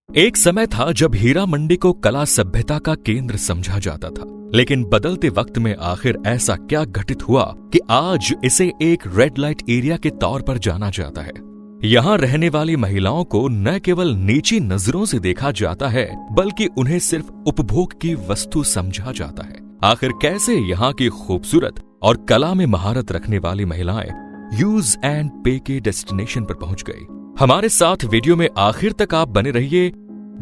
एक समय था जब हीरा मंडी को कला सभ्यता का केंद्र समझा जाता था, लेकिन बदलते वक्त में आखिर ऐसा क्या घटित हुआ कि आज इसे एक रेड लाइट एरिया के तौर पर जाना जाता है। यहाँ रहने वाली महिलाओं को न केवल नीची नजरों से देखा जाता है, बल्कि उन्हें सिर्फ उपभोग की वस्तु समझा जाता है। आखिर कैसे यहाँ की खूबसूरत और कला में महारत रखने वाली महिलाएं यूज एंड पे के डेस्टिनेशन पर पहुंच गई? हमारे साथ वीडियो में आखिर तक आप बने रहिए,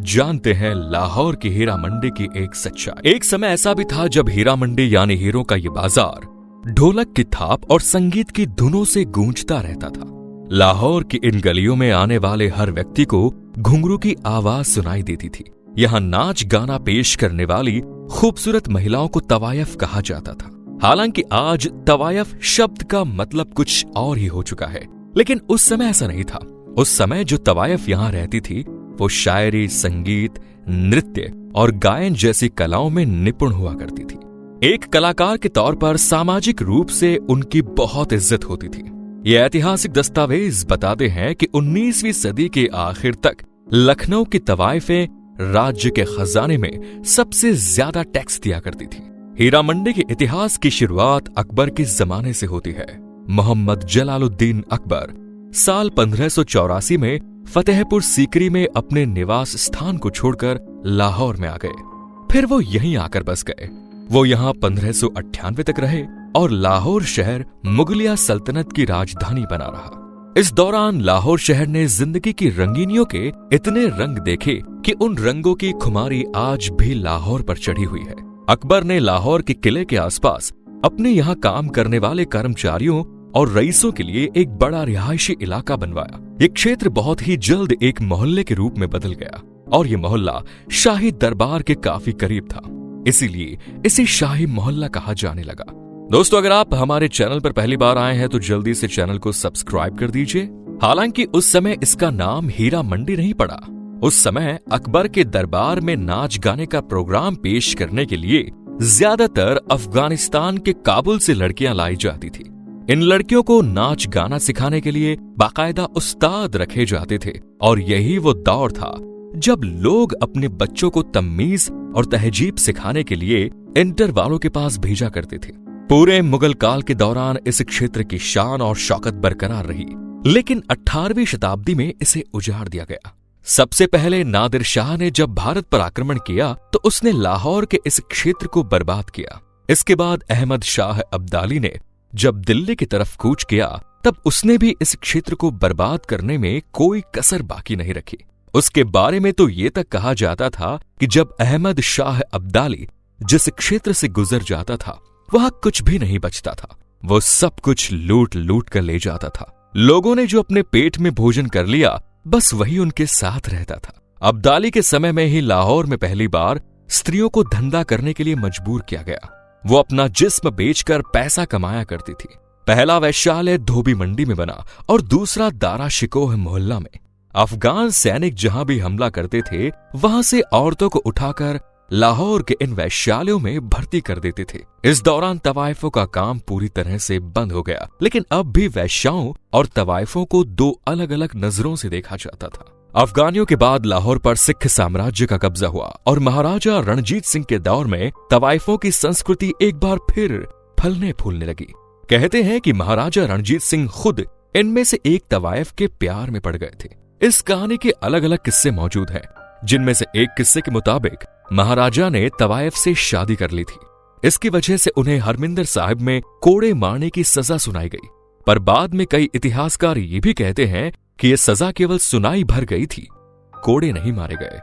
जानते हैं लाहौर की हीरा मंडी की एक सच्चाई। एक समय ऐसा भी था जब हीरा मंडी यानी हीरों का ये बाजार ढोलक की थाप और संगीत की धुनों से गूंजता रहता था। लाहौर की इन गलियों में आने वाले हर व्यक्ति को घुंघरू की आवाज सुनाई देती थी। यहाँ नाच गाना पेश करने वाली खूबसूरत महिलाओं को तवायफ कहा जाता था। हालांकि आज तवायफ शब्द का मतलब कुछ और ही हो चुका है, लेकिन उस समय ऐसा नहीं था। उस समय जो तवायफ यहाँ रहती थी वो शायरी, संगीत, नृत्य और गायन जैसी कलाओं में निपुण हुआ करती थी। एक कलाकार के तौर पर सामाजिक रूप से उनकी बहुत इज्जत होती थी। ये ऐतिहासिक दस्तावेज बताते हैं कि 19वीं सदी के आखिर तक लखनऊ की तवायफें राज्य के खजाने में सबसे ज्यादा टैक्स दिया करती थी। हीरा मंडी के इतिहास की शुरुआत अकबर के जमाने से होती है। मोहम्मद जलालुद्दीन अकबर साल 1584 में फतेहपुर सीकरी में अपने निवास स्थान को छोड़कर लाहौर में आ गए। फिर वो यहीं आकर बस गए। वो यहाँ 1598 तक रहे और लाहौर शहर मुगलिया सल्तनत की राजधानी बना रहा। इस दौरान लाहौर शहर ने जिंदगी की रंगीनियों के इतने रंग देखे कि उन रंगों की खुमारी आज भी लाहौर पर चढ़ी हुई है। अकबर ने लाहौर के किले के आसपास अपने यहाँ काम करने वाले कर्मचारियों और रईसों के लिए एक बड़ा रिहायशी इलाका बनवाया। ये क्षेत्र बहुत ही जल्द एक मोहल्ले के रूप में बदल गया और ये मोहल्ला शाही दरबार के काफी करीब था, इसीलिए इसे शाही मोहल्ला कहा जाने लगा। दोस्तों, अगर आप हमारे चैनल पर पहली बार आए हैं तो जल्दी से चैनल को सब्सक्राइब कर दीजिए। हालांकि उस समय इसका नाम हीरा मंडी नहीं पड़ा। उस समय अकबर के दरबार में नाच गाने का प्रोग्राम पेश करने के लिए ज्यादातर अफगानिस्तान के काबुल से लड़कियां लाई जाती थी। इन लड़कियों को नाच गाना सिखाने के लिए बाकायदा उस्ताद रखे जाते थे और यही वो दौर था जब लोग अपने बच्चों को तमीज और तहजीब सिखाने के लिए इंटर वालों के पास भेजा करते थे। पूरे मुगल काल के दौरान इस क्षेत्र की शान और शौकत बरकरार रही, लेकिन 18वीं शताब्दी में इसे उजाड़ दिया गया। सबसे पहले नादिर शाह ने जब भारत पर आक्रमण किया तो उसने लाहौर के इस क्षेत्र को बर्बाद किया। इसके बाद अहमद शाह अब्दाली ने जब दिल्ली की तरफ कूच किया तब उसने भी इस क्षेत्र को बर्बाद करने में कोई कसर बाकी नहीं रखी। उसके बारे में तो ये तक कहा जाता था कि जब अहमद शाह अब्दाली जिस क्षेत्र से गुजर जाता था वहां कुछ भी नहीं बचता था। वो सब कुछ लूट लूट कर ले जाता था। लोगों ने जो अपने पेट में भोजन कर लिया बस वही उनके साथ रहता था। अब्दाली के समय में ही लाहौर में पहली बार स्त्रियों को धंधा करने के लिए मजबूर किया गया। वो अपना जिस्म बेचकर पैसा कमाया करती थी। पहला वैश्यालय धोबी मंडी में बना और दूसरा दारा शिकोह मोहल्ला में। अफगान सैनिक जहां भी हमला करते थे वहां से औरतों को उठाकर लाहौर के इन वैश्यालयों में भर्ती कर देते थे। इस दौरान तवायफों का काम पूरी तरह से बंद हो गया, लेकिन अब भी वैश्याओं और तवायफों को दो अलग अलग नजरों से देखा जाता था। अफगानियों के बाद लाहौर पर सिख साम्राज्य का कब्जा हुआ और महाराजा रणजीत सिंह के दौर में तवायफों की संस्कृति एक बार फिर फलने फूलने लगी। कहते हैं कि महाराजा रणजीत सिंह खुद इनमें से एक तवायफ के प्यार में पड़ गए थे। इस कहानी के अलग अलग किस्से मौजूद हैं, जिनमें से एक किस्से के मुताबिक महाराजा ने तवायफ से शादी कर ली थी। इसकी वजह से उन्हें हरमिंदर साहिब में कोड़े मारने की सजा सुनाई गई, पर बाद में कई इतिहासकार ये भी कहते हैं कि यह सजा केवल सुनाई भर गई थी, कोड़े नहीं मारे गए।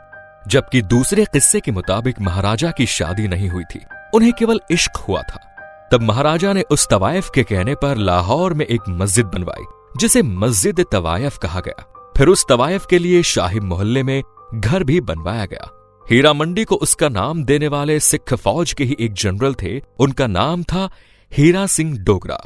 जबकि दूसरे किस्से के मुताबिक महाराजा की शादी नहीं हुई थी, उन्हें केवल इश्क हुआ था। तब महाराजा ने उस तवायफ के कहने पर लाहौर में एक मस्जिद बनवाई जिसे मस्जिद तवायफ कहा गया। फिर उस तवायफ के लिए शाही मोहल्ले में घर भी बनवाया गया। हीरा मंडी को उसका नाम देने वाले सिख फौज के ही एक जनरल थे, उनका नाम था हीरा सिंह डोगरा।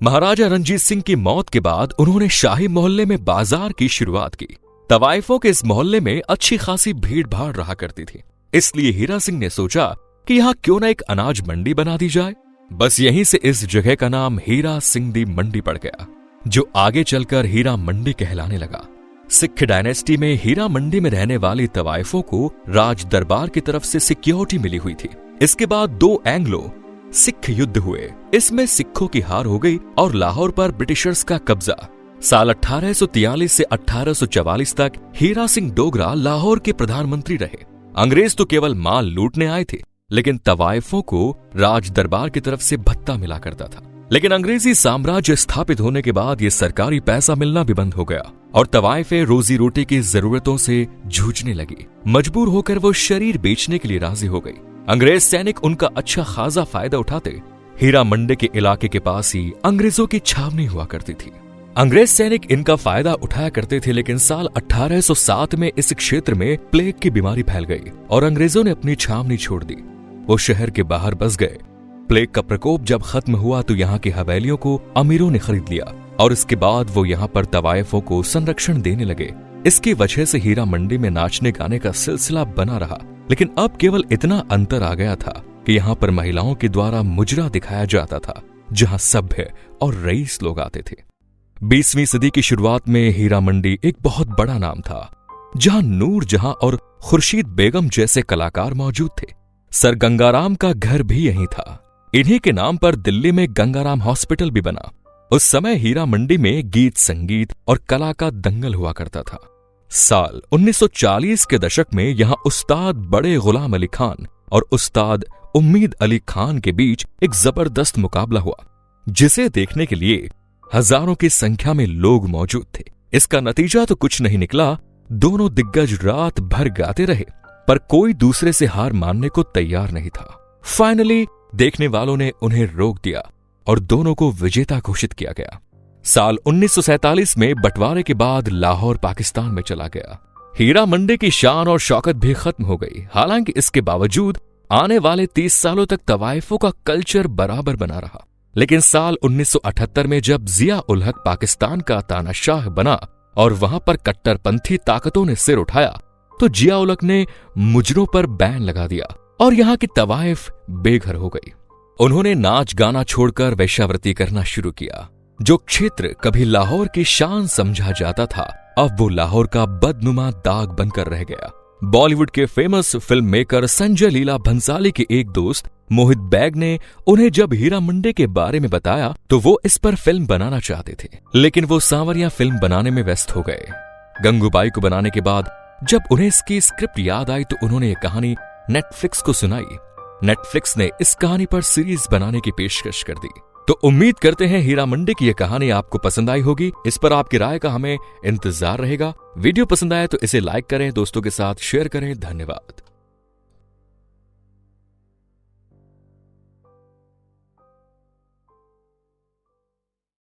महाराजा रणजीत सिंह की मौत के बाद उन्होंने शाही मोहल्ले में बाजार की शुरुआत की। तवायफों के इस मोहल्ले में अच्छी खासी भीड़ भाड़ रहा करती थी, इसलिए हीरा सिंह ने सोचा कि यहाँ क्यों ना एक अनाज मंडी बना दी जाए। बस यहीं से इस जगह का नाम हीरा सिंह दी मंडी पड़ गया, जो आगे चलकर हीरा मंडी कहलाने लगा। सिख डायनेस्टी में हीरा मंडी में रहने वाली तवाइफों को राज दरबार की तरफ से सिक्योरिटी मिली हुई थी। इसके बाद 2 एंग्लो सिख युद्ध हुए। इसमें सिखों की हार हो गई और लाहौर पर ब्रिटिशर्स का कब्जा। साल 1843 से 1844 तक हीरा सिंह डोगरा लाहौर के प्रधानमंत्री रहे। अंग्रेज तो केवल माल लूटने आए थे, लेकिन तवाइफों को राज दरबार की तरफ से भत्ता मिला करता था। लेकिन अंग्रेजी साम्राज्य स्थापित होने के बाद ये सरकारी पैसा मिलना भी बंद हो गया और तवाइफें रोजी रोटी की जरूरतों से जूझने लगी। मजबूर होकर वो शरीर बेचने के लिए राजी हो गई। अंग्रेज सैनिक उनका अच्छा खासा फायदा उठाते। हीरा मंडी के इलाके के पास ही अंग्रेजों की छावनी हुआ करती थी। अंग्रेज सैनिक इनका फायदा उठाया करते थे, लेकिन साल 1807 में इस क्षेत्र में प्लेग की बीमारी फैल गई और अंग्रेजों ने अपनी छावनी छोड़ दी। वो शहर के बाहर बस गए। प्लेग का प्रकोप जब खत्म हुआ तो यहाँ की हवेलियों को अमीरों ने खरीद लिया और इसके बाद वो यहाँ पर तवाइफों को संरक्षण देने लगे। इसकी वजह से हीरा मंडी में नाचने गाने का सिलसिला बना रहा, लेकिन अब केवल इतना अंतर आ गया था कि यहाँ पर महिलाओं के द्वारा मुजरा दिखाया जाता था, जहाँ सभ्य और रईस लोग आते थे। 20वीं सदी की शुरुआत में हीरा मंडी एक बहुत बड़ा नाम था, जहाँ नूर जहां और खुर्शीद बेगम जैसे कलाकार मौजूद थे। सर गंगाराम का घर भी यहीं था। इन्हीं के नाम पर दिल्ली में गंगाराम हॉस्पिटल भी बना। उस समय हीरा मंडी में गीत संगीत और कला का दंगल हुआ करता था। साल 1940 के दशक में यहां उस्ताद बड़े गुलाम अली खान और उस्ताद उम्मीद अली खान के बीच एक जबरदस्त मुकाबला हुआ, जिसे देखने के लिए हजारों की संख्या में लोग मौजूद थे। इसका नतीजा तो कुछ नहीं निकला। दोनों दिग्गज रात भर गाते रहे, पर कोई दूसरे से हार मानने को तैयार नहीं था। फाइनली देखने वालों ने उन्हें रोक दिया और दोनों को विजेता घोषित किया गया। साल 1947 में बंटवारे के बाद लाहौर पाकिस्तान में चला गया। हीरा मंडी की शान और शौकत भी खत्म हो गई। हालांकि इसके बावजूद आने वाले 30 सालों तक तवाइफों का कल्चर बराबर बना रहा। लेकिन साल 1978 में जब जिया उल हक पाकिस्तान का तानाशाह बना और वहां पर कट्टरपंथी ताकतों ने सिर उठाया, तो जिया उल हक ने मुजरों पर बैन लगा दिया और यहाँ की तवाइफ बेघर हो गई। उन्होंने नाच गाना छोड़कर वेश्यावृत्ति करना शुरू किया। जो क्षेत्र कभी लाहौर की शान समझा जाता था, अब वो लाहौर का बदनुमा दाग बनकर रह गया। बॉलीवुड के famous film maker Sanjay Leela Bhansali के एक दोस्त मोहित बैग ने उन्हें जब हीरा मंडी के बारे में बताया तो वो इस पर फिल्म बनाना चाहते थे, लेकिन वो सांवरिया फिल्म बनाने में व्यस्त हो गए। गंगूबाई को बनाने के बाद जब उन्हें इसकी स्क्रिप्ट याद आई तो उन्होंने ये कहानी नेटफ्लिक्स को सुनाई। नेटफ्लिक्स ने इस कहानी पर सीरीज बनाने की पेशकश कर दी। तो उम्मीद करते हैं हीरा मंडी की यह कहानी आपको पसंद आई होगी। इस पर आपकी राय का हमें इंतजार रहेगा। वीडियो पसंद आए तो इसे लाइक करें, दोस्तों के साथ शेयर करें। धन्यवाद।